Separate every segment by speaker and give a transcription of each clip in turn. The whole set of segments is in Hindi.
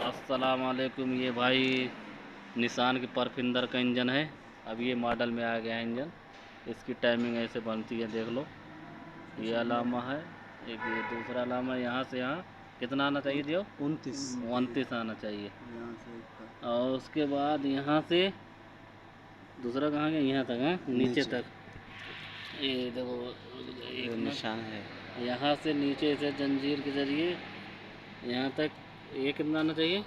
Speaker 1: अस्सलाम वालेकुम। ये भाई निसान के परफिंदर का इंजन है। अब ये मॉडल में आ गया है इंजन। इसकी टाइमिंग ऐसे बनती है, देख लो। ये अलामा है, एक ये दूसरा अलामा। यहाँ से यहाँ कितना आना चाहिए दियो? 29 आना चाहिए। और उसके बाद यहाँ से दूसरा कहाँ गया? यहाँ तक है, नीचे तक। ये देखो एक निशान है। यहाँ से नीचे से जंजीर के जरिए यहाँ तक ये कितना आना चाहिए?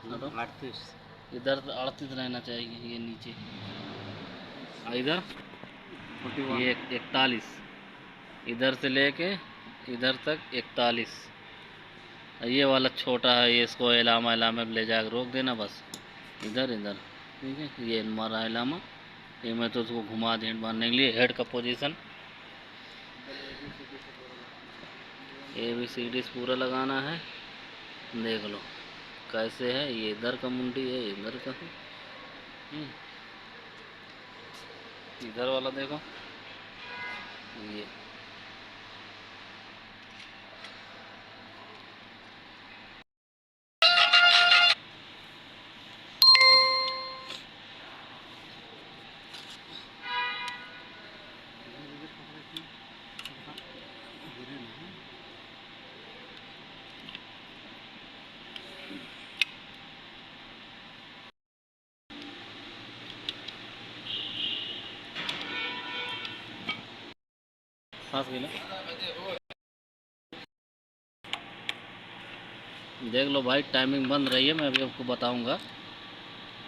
Speaker 1: 38। इधर 38 रहना चाहिए। ये नीचे इधर ये 41। इधर से लेके इधर तक 41। ये वाला छोटा है, ये इसको इलामा में ले जाकर रोक देना बस। इधर इधर ठीक है। ये हमारा इलामा। ये मैं तो उसको घुमा दे बांधने के लिए। हेड का पोजीशन ABCD पूरा लगाना है। देख लो कैसे है। ये इधर का मुंडी है, इधर का है। इधर वाला देखो ये। फंस गई ना। देख लो भाई, टाइमिंग बंद रही है। मैं अभी आपको बताऊंगा,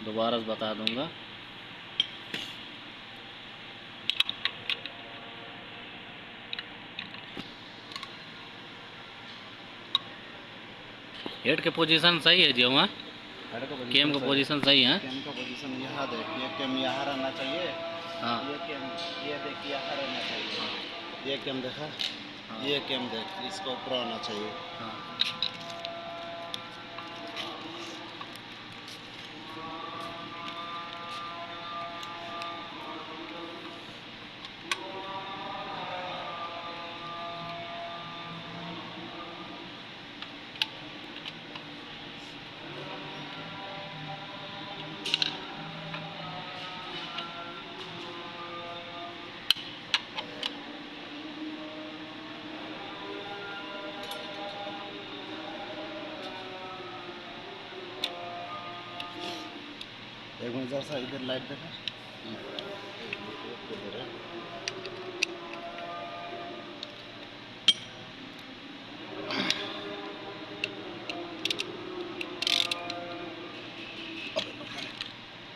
Speaker 1: दोबारा से बता दूंगा। हेड के पोजीशन सही है जी? वहाँ केम का पोजीशन सही है।
Speaker 2: केम का पोजीशन यहाँ देखिए, केम यहाँ रहना चाहिए।
Speaker 1: हाँ
Speaker 2: ये केम, ये देखिए यहाँ रहना चाहिए। ये केम देखा?
Speaker 1: हाँ।
Speaker 2: ये केम देख, इसको ऊपर आना चाहिए।
Speaker 1: हाँ।
Speaker 2: एक मिनट जरा सा इधर लाइट देखा।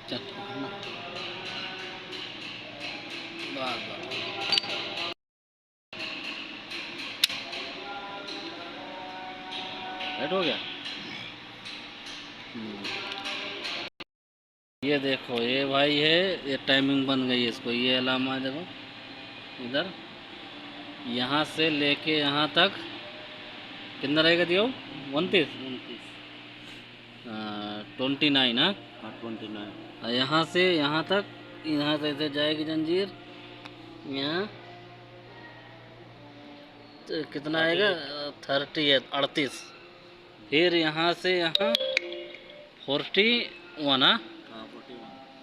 Speaker 1: चल हो गया। ये देखो, ये भाई है, ये टाइमिंग बन गई है इसको। ये अलामा देखो इधर, यहाँ से लेके यहाँ तक कितना रहेगा दियो? 29 29। हाँ
Speaker 2: 29।
Speaker 1: यहाँ से यहाँ तक, यहाँ से ऐसे जाएगी जंजीर। यहाँ तो कितना आएगा? 38। फिर यहाँ से यहाँ 41। हाँ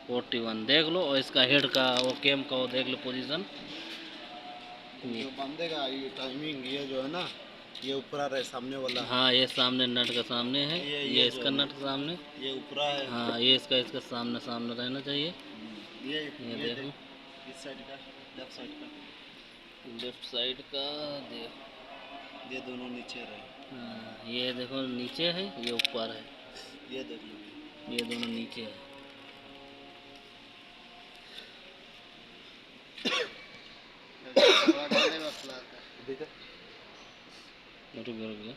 Speaker 1: 41 देख लो। और इसका हेड का वो केम का वो देख लो पोजीशन।
Speaker 2: जो बांधेगा ये टाइमिंग, ये जो है ना, ये ऊपर आ रहा है सामने वाला।
Speaker 1: हाँ ये सामने नट का सामने है। ये इसका नट का सामने,
Speaker 2: ये ऊपर है।
Speaker 1: हाँ ये इसका सामने सामने रहना चाहिए।
Speaker 2: ये
Speaker 1: देखो
Speaker 2: इस साइड का,
Speaker 1: लेफ्ट साइड का देख।
Speaker 2: ये दोनों नीचे रहे।
Speaker 1: हाँ ये देखो नीचे है, ये ऊपर है।
Speaker 2: ये देख लो,
Speaker 1: ये दोनों नीचे है। रुक गया।